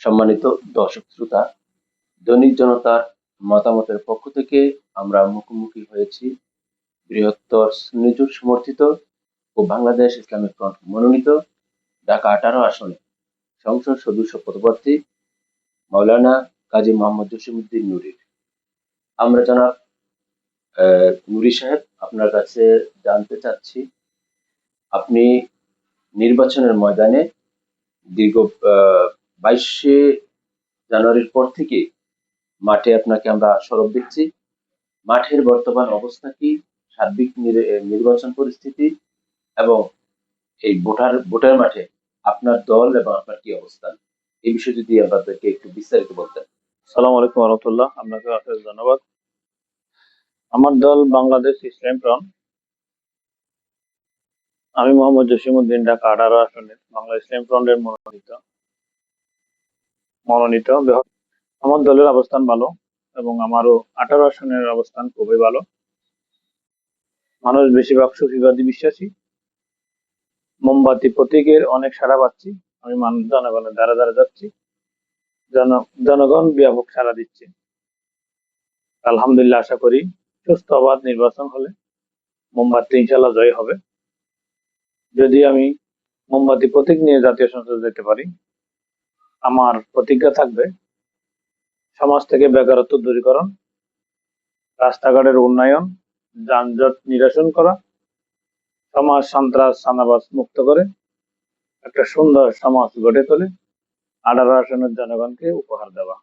সম্মানিত দর্শক শ্রোতা, দৈনিক জনতার মতামতের পক্ষ থেকে আমরা মুখোমুখি হয়েছি বৃহত্তর সুন্নি জোট সমর্থিত ও বাংলাদেশ ইসলামিক ফ্রন্ট মনোনীত ঢাকা 18 আসনে সংসদ সদস্য পদপ্রার্থী মাওলানা কাজী মোহাম্মদ জসিমউদ্দিন নুরীর। আমরা জনাব নুরী সাহেব, আপনার কাছে জানতে চাচ্ছি, আপনি নির্বাচনের ময়দানে দীর্ঘ 22শে জানুয়ারির পর থেকে মাঠে আপনাকে আমরা সরব দেখছি। মাঠের বর্তমান অবস্থা কি, সার্বিক নির্বাচন পরিস্থিতি এবং এই ভোটার মাঠে আপনার দল এবং আপনার কি অবস্থান, এই বিষয়ে যদি আপনাদেরকে একটু বিস্তারিত বলতেন। সালাম আলাইকুম রহমতুল্লাহ। আপনাকে অশেষ ধন্যবাদ। আমার দল বাংলাদেশ ইসলাম ফ্রন্ট। আমি মোহাম্মদ জসিমউদ্দিন, ঢাকা 18 আসনের বাংলা ইসলাম ফ্রন্টের মনোনীত। আমার দলের অবস্থান ভালো এবং আমারও 18 আসনের অবস্থান খুবই ভালো। মানুষ বেশিরভাগ সুফিবাদী বিশ্বাসী। মোমবাতি প্রতীকের অনেক সাড়া পাচ্ছি। আমি জনগণের দ্বারা দ্বারা যাচ্ছি, জনগণ ব্যাপক সাড়া দিচ্ছে। আলহামদুলিল্লাহ, আশা করি সুস্থ অবাধ নির্বাচন হলে মোমবাতি ইনশাল্লাহ জয় হবে। যদি আমি মোমবাতি প্রতীক নিয়ে জাতীয় সংসদে যেতে পারি, আমার প্রতিজ্ঞা থাকবে সমাজ থেকে বেকারত্ব দূরীকরণ, রাস্তাঘাটের উন্নয়ন, যানজট নিরসন করা, সমাজ সন্ত্রাস চাঁদাবাজ মুক্ত করে একটা সুন্দর সমাজ গড়ে তোলে 18 আসনের জনগণকে উপহার দেওয়া।